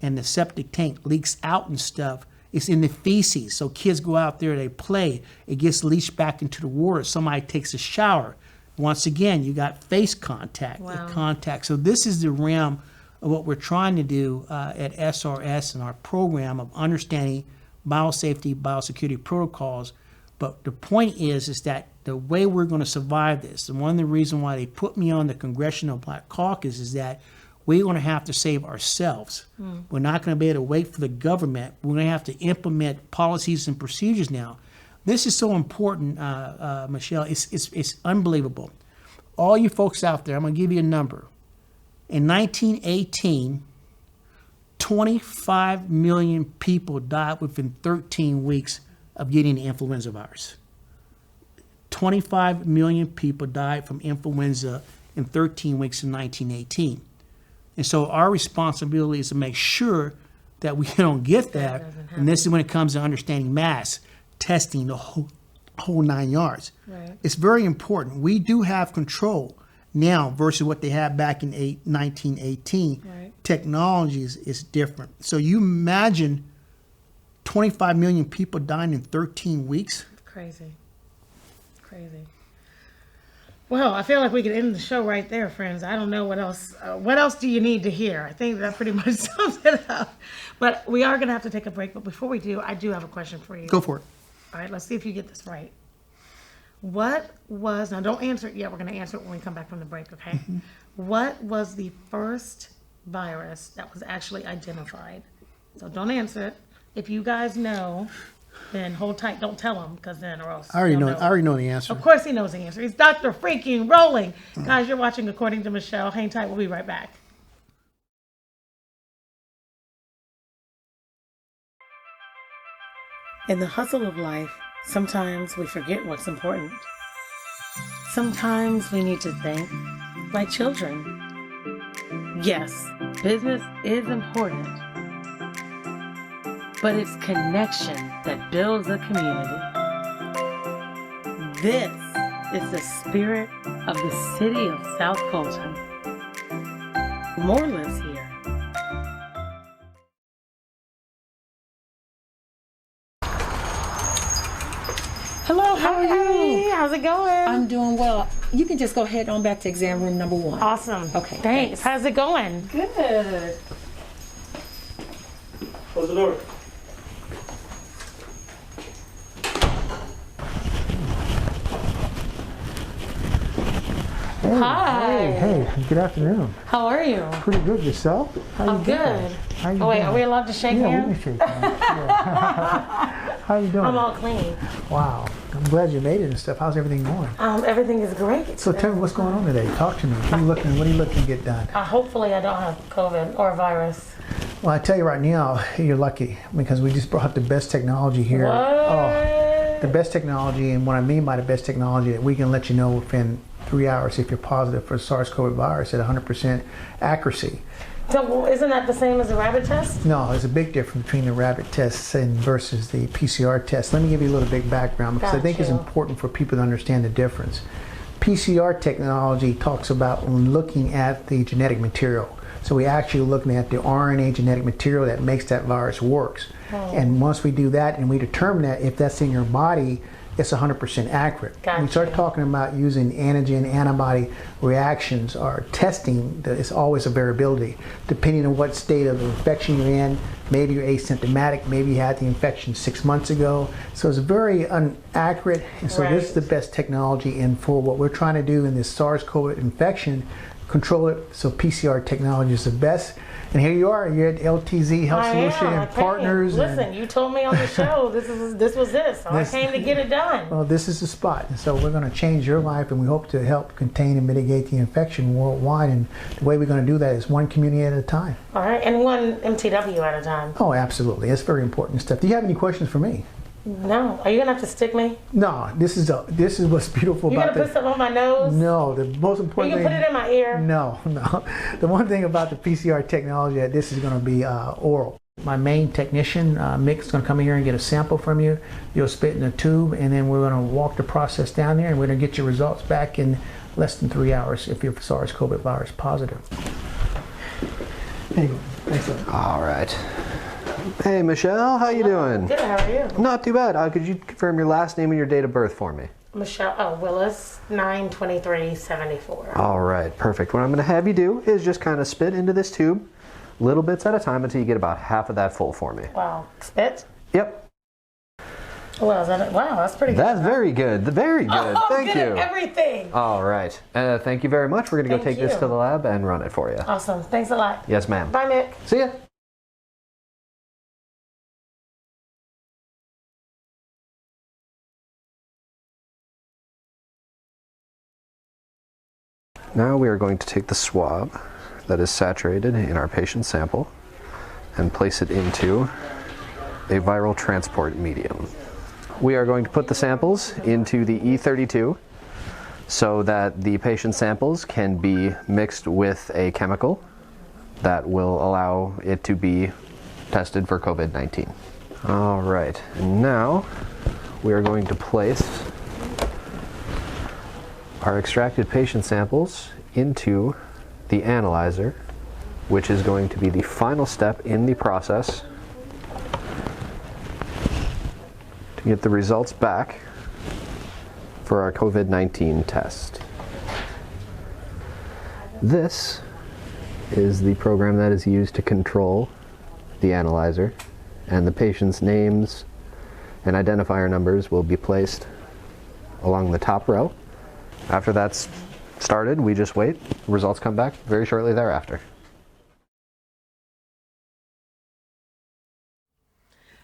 and the septic tank leaks out and stuff. It's in the feces. So kids go out there, they play. It gets leached back into the water. Somebody takes a shower. Once again, you got face contact. Wow. Contact. So this is the realm of what we're trying to do at SRS and our program of understanding biosafety, biosecurity protocols. But the point is that the way we're going to survive this, and one of the reasons why they put me on the Congressional Black Caucus, is that we're going to have to save ourselves. We're not going to be able to wait for the government. We're going to have to implement policies and procedures now. This is so important, Michelle. It's unbelievable. All you folks out there, I'm going to give you a number. In 1918, 25 million people died within 13 weeks of getting the influenza virus. 25 million people died from influenza in 13 weeks in 1918. And so our responsibility is to make sure that we don't get that. And this is when it comes to understanding masks, testing, the whole 9 yards. Right. It's very important. We do have control now versus what they had back in 1918. Right. Technology is different. So you imagine 25 million people dying in 13 weeks. Crazy. Well, I feel like we could end the show right there, friends. I don't know what else. What else do you need to hear? I think that pretty much sums it up. But we are going to have to take a break. But before we do, I do have a question for you. Go for it. All right, let's see if you get this right. What was, now don't answer it yet. We're going to answer it when we come back from the break, okay? What was the first virus that was actually identified? So don't answer it. If you guys know, then hold tight. Don't tell him, because then or else I already he'll know. I already know the answer. Of course he knows the answer. He's Dr. Freaking Rolling. Guys, you're watching According to Michelle. Hang tight. We'll be right back. In the hustle of life, sometimes we forget what's important. Sometimes we need to think like children. Yes, business is important, but it's connection that builds a community. This is the spirit of the city of South Fulton. More lives here. Hello, how are you? Hey, how's it going? I'm doing well. You can just go ahead on back to exam room number 1. Awesome. Okay, Thanks. How's it going? Good. Close the door. Hi. Hey, good afternoon. How are you? Pretty good. Yourself? How I'm you doing? good. How you Oh wait, doing? are we allowed to shake Yeah, hands? we can shake hands. Yeah. How you doing? I'm all clean. Wow. I'm glad you made it and stuff. How's everything going? Everything is great. So tell me what's going on today. Talk to me. What are you looking to get done? Hopefully I don't have COVID or a virus. Well, I tell you right now, you're lucky because we just brought the best technology here. What? Oh, the best technology, and what I mean by the best technology, that we can let you know within 3 hours if you're positive for SARS-CoV virus at 100% accuracy. So isn't that the same as a rabbit test? No, there's a big difference between the rabbit tests and versus the PCR test. Let me give you a little big background because I think it's important for people to understand the difference. PCR technology talks about looking at the genetic material. So we're actually looking at the RNA genetic material that makes that virus works. And once we do that and we determine that if that's in your body, it's 100% accurate. Gotcha. When we start talking about using antigen antibody reactions or testing, it's always a variability. Depending on what state of infection you're in, maybe you're asymptomatic, maybe you had the infection 6 months ago. So it's very inaccurate. And so this is the best technology. And for what we're trying to do in this SARS-CoV infection, control it. So PCR technology is the best. And here you are, you're at LTZ Health Solution and Partners. Listen, you told me on the show this was this. So I came to get it done. Well, this is the spot. And so we're going to change your life, and we hope to help contain and mitigate the infection worldwide. And the way we're going to do that is one community at a time. All right, and one MTW at a time. Oh, absolutely. It's very important stuff. Do you have any questions for me? No. Are you gonna have to stick me? No. This is what's beautiful You're about gonna put something on my nose? No. The most important Are you gonna put it in my ear? No. The one thing about the PCR technology that this is going to be oral. My main technician, Mick, is going to come in here and get a sample from you. You'll spit in a tube, and then we're going to walk the process down there, and we're going to get your results back in less than 3 hours if you're SARS-CoV virus positive. There you go. Thanks, sir. All right. Hey, Michelle, how you doing? Good, how are you? Not too bad. Could you confirm your last name and your date of birth for me? Michelle Willis, 9/23/74. All right, perfect. What I'm going to have you do is just kind of spit into this tube, little bits at a time until you get about half of that full for me. Wow, spit? Yep. Well, is that wow, that's pretty good. That's very good. Very good. Oh, Thank good you. at everything. All right. Thank you very much. We're going to go take this to the lab and run it for you. Awesome. Thanks a lot. Yes, ma'am. Bye, Mick. See ya. Now we are going to take the swab that is saturated in our patient sample and place it into a viral transport medium. We are going to put the samples into the E32 so that the patient samples can be mixed with a chemical that will allow it to be tested for COVID-19. All right, and now we are going to place our extracted patient samples into the analyzer, which is going to be the final step in the process to get the results back for our COVID-19 test. This is the program that is used to control the analyzer, and the patient's names and identifier numbers will be placed along the top row. After that's started, we just wait. Results come back very shortly thereafter.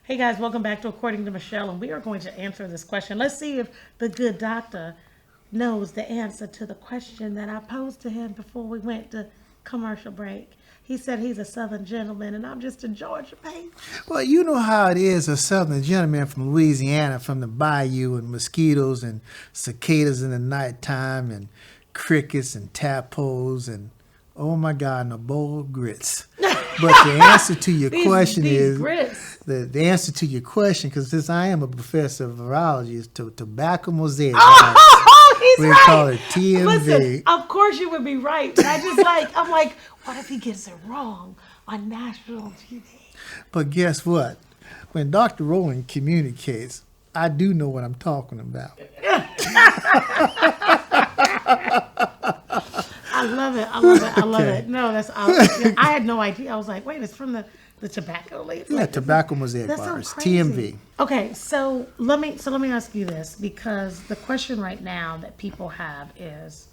Hey guys, welcome back to According to Michelle, and we are going to answer this question. Let's see if the good doctor knows the answer to the question that I posed to him before we went to commercial break. He said he's a Southern gentleman, and I'm just a Georgia baby. Well, you know how it is, a Southern gentleman from Louisiana, from the bayou, and mosquitoes and cicadas in the nighttime, and crickets and tadpoles, and oh my God, and a bowl of grits. But the answer to your question is the answer to your question, because since I am a professor of virology, is tobacco mosaic. He's we right. call it TMV. Listen, of course you would be right, but I'm like, what if he gets it wrong on national TV? But guess what? When Dr. Rowland communicates, I do know what I'm talking about. I love it. I love it. I love it. No, I had no idea. I was like, wait, it's from the tobacco lady. Yeah, tobacco mosaic That's virus, so crazy. TMV. Okay, so let me ask you this, because the question right now that people have is,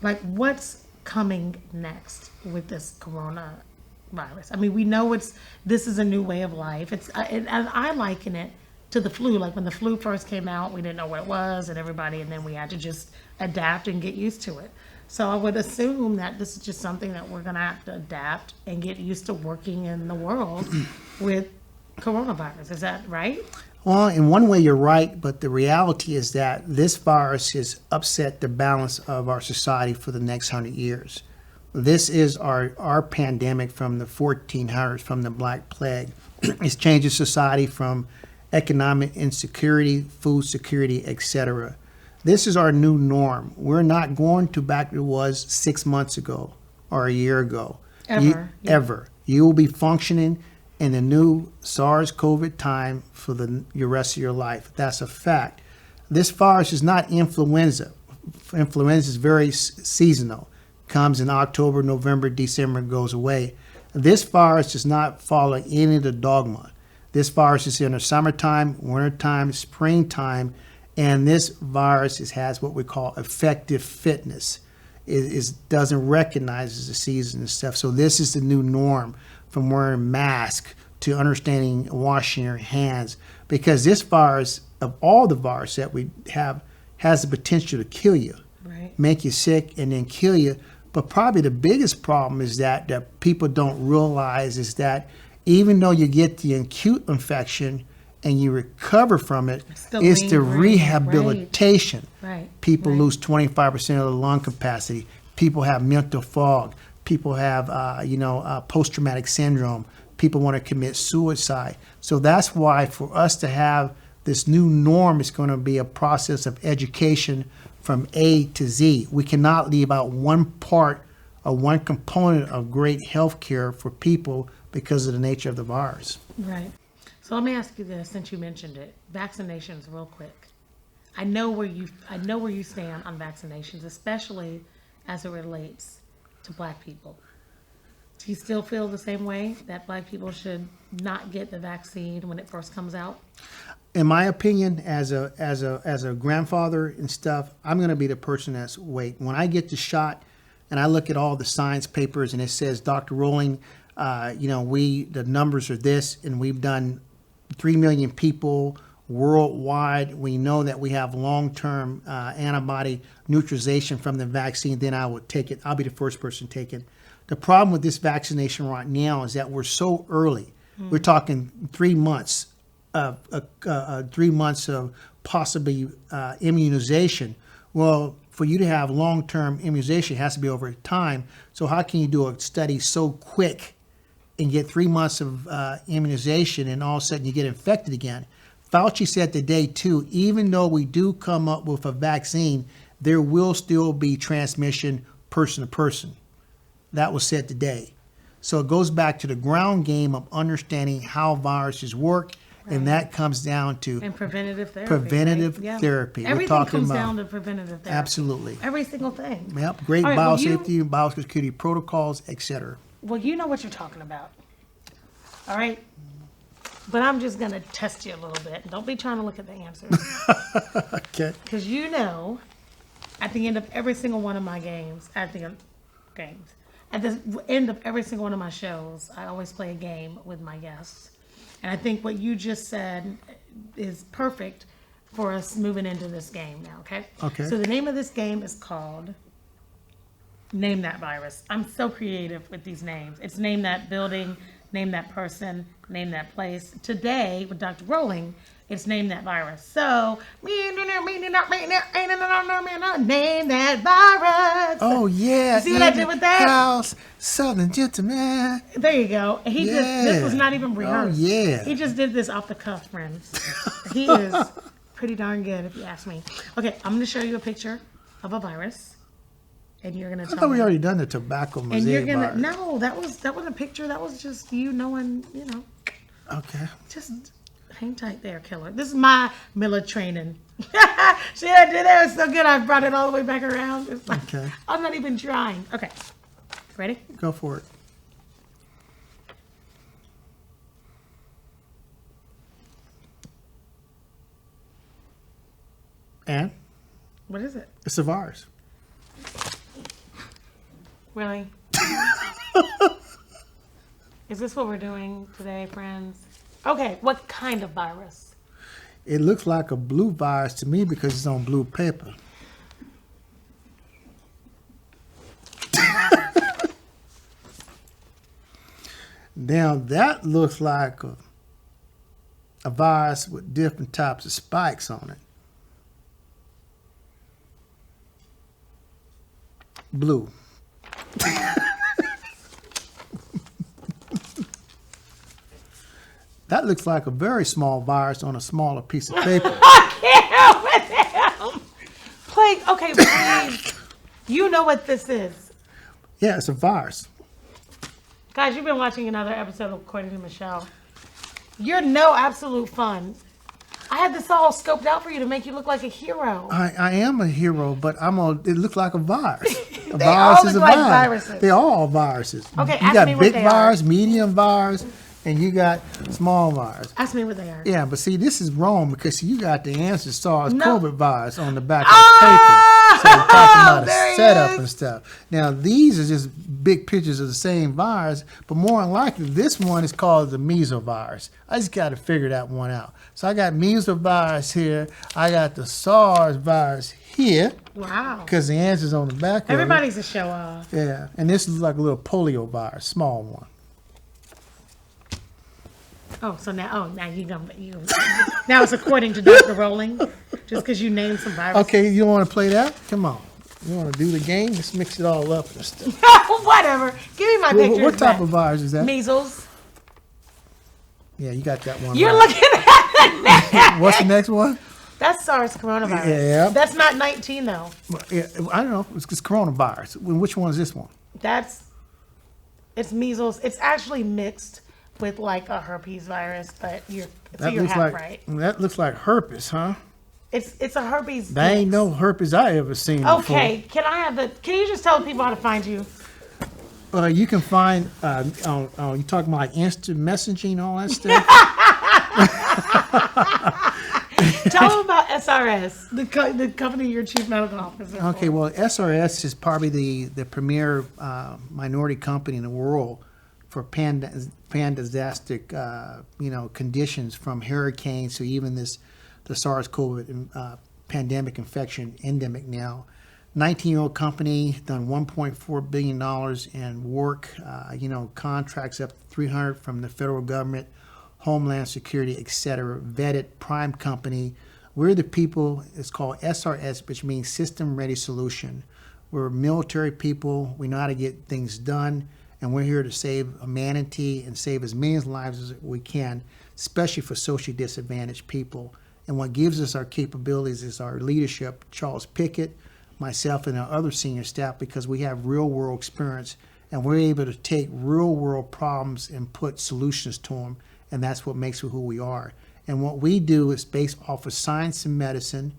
like what's coming next with this coronavirus? I mean, we know this is a new way of life. And I liken it to the flu. Like when the flu first came out, we didn't know what it was, and then we had to just adapt and get used to it. So I would assume that this is just something that we're going to have to adapt and get used to working in the world with coronavirus. Is that right? Well, in one way, you're right, but the reality is that this virus has upset the balance of our society for the next 100 years. This is our pandemic from the 1400s, from the Black Plague. It's changing society from economic insecurity, food security, etc. This is our new norm. We're not going to back to what it was 6 months ago or a year ago. Ever. You will be functioning in the new SARS-CoV time for the rest of your life. That's a fact. This virus is not influenza. Influenza is very seasonal. Comes in October, November, December, goes away. This virus does not follow any of the dogma. This virus is in the summertime, wintertime, springtime, and this virus has what we call effective fitness. It doesn't recognize the season and stuff. So this is the new norm, from wearing masks to understanding washing your hands, because this virus, of all the viruses that we have, has the potential to kill you, Right. make you sick, and then kill you. But probably the biggest problem is that people don't realize is that even though you get the acute infection and you recover from it, it's the rehabilitation. Right. People lose 25% of their lung capacity. People have mental fog. People have, post-traumatic syndrome. People want to commit suicide. So that's why for us to have this new norm is going to be a process of education from A to Z. We cannot leave out one part or one component of great health care for people because of the nature of the virus. Right. So let me ask you this, since you mentioned it, vaccinations real quick. I know where you stand on vaccinations, especially as it relates to Black people. Do you still feel the same way that Black people should not get the vaccine when it first comes out? In my opinion, as a grandfather and stuff, I'm going to be the person that's wait. When I get the shot, and I look at all the science papers, and it says, Dr. Rowling, the numbers are this, and we've done 3 million people worldwide. We know that we have long-term antibody neutralization from the vaccine. Then I would take it. I'll be the first person to take it. The problem with this vaccination right now is that we're so early. We're talking 3 months. 3 months of possibly immunization. Well, for you to have long-term immunization, it has to be over time. So how can you do a study so quick and get 3 months of immunization and all of a sudden you get infected again? Fauci said today too, even though we do come up with a vaccine, there will still be transmission person to person. That was said today. So it goes back to the ground game of understanding how viruses work. Right. And that comes down to preventative therapy. Therapy. Everything We're talking comes about, down to preventative therapy. Absolutely. Every single thing. Yep. Great right, biosafety, biosecurity protocols, etc. Well, you know what you're talking about. All right? But I'm just going to test you a little bit. Don't be trying to look at the answers. Okay. Because at the end of every single one of my games, at the end of every single one of my shows, I always play a game with my guests. And I think what you just said is perfect for us moving into this game now, okay? Okay. So the name of this game is called Name That Virus. I'm so creative with these names. It's name that building, name that person, name that place. Today, with Dr. Rowling, it's Name That Virus. So, name that virus. Oh, yeah. You see what I did with that? House, Southern Gentleman. There you go. This was not even rehearsed. Oh, yeah. He just did this off the cuff, friends. He is pretty darn good, if you ask me. Okay, I'm going to show you a picture of a virus. And you're going to tell me. I thought we already done the tobacco mosaic and you're gonna virus. No, that wasn't a picture. That was just you knowing, Okay. Just hang tight there, killer. This is my Miller training. See what I did there? It was so good. I brought it all the way back around. It's like, Okay. I'm not even trying. Okay. Ready? Go for it. And? What is it? It's a virus. Really? Is this what we're doing today, friends? Okay, what kind of virus? It looks like a blue virus to me because it's on blue paper. Now that looks like a virus with different types of spikes on it. Blue. That looks like a very small virus on a smaller piece of paper. I can't with him. Please, okay, please. You know what this is. Yeah, it's a virus. Guys, you've been watching another episode of According to Michelle. You're no absolute fun. I had this all scoped out for you to make you look like a hero. I am a hero, but it looks like a virus. A They virus all is look a like virus. viruses. They're all viruses. Okay, you ask got me what big they are. virus, medium virus, and you got small virus. Ask me what they are. Yeah, but see, this is wrong because you got the answer to SARS No. COVID virus on the back of the paper. So you're talking about There a he setup is. and stuff. Now, these are just big pictures of the same virus, but more than likely, this one is called the measles virus. I just got to figure that one out. So I got measles virus here. I got the SARS virus here Wow. because the answer's on the back of it. Everybody's a show off. Yeah, and this is like a little polio virus, small one. Oh, so now now it's according to Dr. Rowling, just because you named some viruses. Okay, you want to play that? Come on. You want to do the game? Let's mix it all up and stuff. Whatever. Give me my pictures. What type back. of virus is that? Measles. Yeah, you got that one. You're right. looking at What's the next one? That's SARS coronavirus. Yeah. That's not 19 though. Yeah, I don't know. It's coronavirus. Which one is this one? It's measles. It's actually mixed with like a herpes virus, but you're looks half like right. that looks like herpes, huh? It's a herpes. That ain't mix. no herpes I ever seen before. Okay, can you just tell people how to find you? You can find you talking about like instant messaging and all that stuff. Tell them about SRS, the company you're chief medical officer. Okay, for. well, SRS is probably the premier minority company in the world for pandastic, conditions, from hurricanes to even the SARS-CoV pandemic infection endemic now. 19-year-old company, done $1.4 billion in work, contracts up to 300 from the federal government, Homeland Security, etc. Vetted prime company. We're the people. It's called SRS, which means System Ready Solution. We're military people. We know how to get things done, and we're here to save humanity and save as many lives as we can, especially for socially disadvantaged people. And what gives us our capabilities is our leadership, Charles Pickett, myself, and our other senior staff, because we have real-world experience, and we're able to take real-world problems and put solutions to them. And that's what makes who we are. And what we do is based off of science and medicine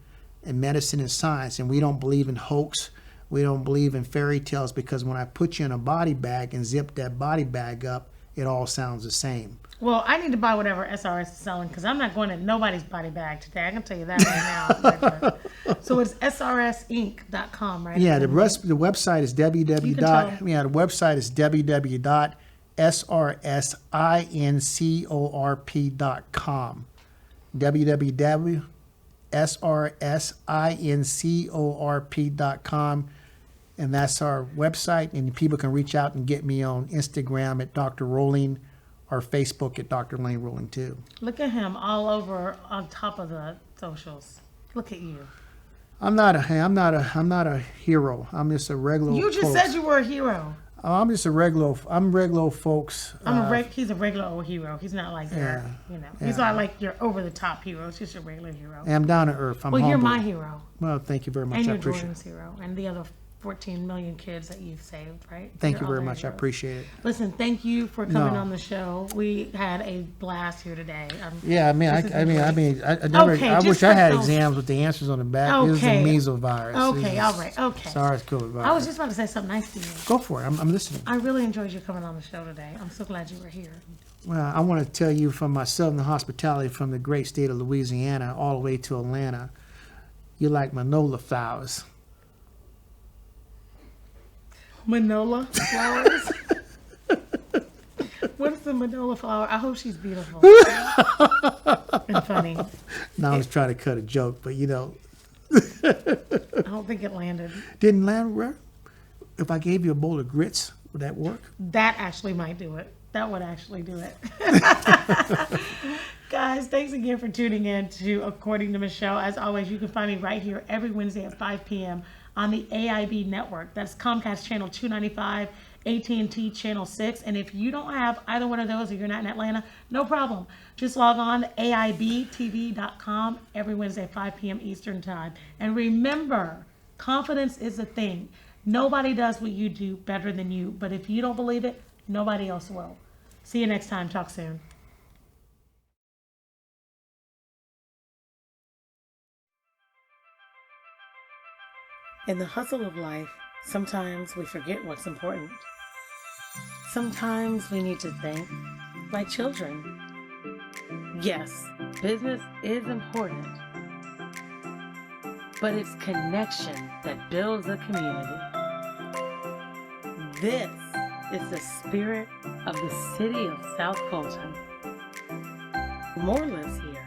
and science. And we don't believe in hoax. We don't believe in fairy tales, because when I put you in a body bag and zip that body bag up, it all sounds the same. Well, I need to buy whatever SRS is selling, because I'm not going in nobody's body bag today. I can tell you that right now. So it's srsinc.com, right? Yeah, the website is You can tell. www.srsincorp.com. www.srsincorp.com. And that's our website, and people can reach out and get me on Instagram at Dr. Rowling, or Facebook at Dr. Lane Rowling too. Look at him all over on top of the socials. Look at you. I'm not a hero. I'm just a regular. You just folks. said you were a hero. I'm just a regular. I'm regular folks. He's a regular old hero. He's not like he's not like your over the top hero. He's just a regular hero. I'm down to earth. I'm Well, you're humble. my hero. Well, thank you very much. And I you're appreciate Jordan's it. hero. And the other 14 million kids that you've saved, right? Thank You're you all very their much. I heroes. appreciate it. Listen, thank you for coming No. on the show. We had a blast here today. Yeah, I This is I great. never. Okay, I just wish I had don't- exams with the answers on the back. This is a Okay. measles virus. Okay, This is all right, okay. SARS-CoV virus. I was just about to say something nice to you. Go for it. I'm listening. I really enjoyed you coming on the show today. I'm so glad you were here. Well, I want to tell you from my southern hospitality from the great state of Louisiana all the way to Atlanta, you're like Manola flowers. Manola flowers. What's the Manola flower? I hope she's beautiful and funny. Now I was trying to cut a joke, but I don't think it landed. didn't land well. If I gave you a bowl of grits, would that work? That actually might do it. That would actually do it. Guys, thanks again for tuning in to According to Michelle. As always, you can find me right here every Wednesday at 5 p.m. on the AIB network. That's Comcast Channel 295, AT&T Channel 6. And if you don't have either one of those or you're not in Atlanta, no problem. Just log on to AIBTV.com every Wednesday at 5 p.m. Eastern Time. And remember, confidence is a thing. Nobody does what you do better than you. But if you don't believe it, nobody else will. See you next time. Talk soon. In the hustle of life, sometimes we forget what's important. Sometimes we need to think like children. Yes, business is important, but it's connection that builds a community. This is the spirit of the city of South Fulton. More lives here.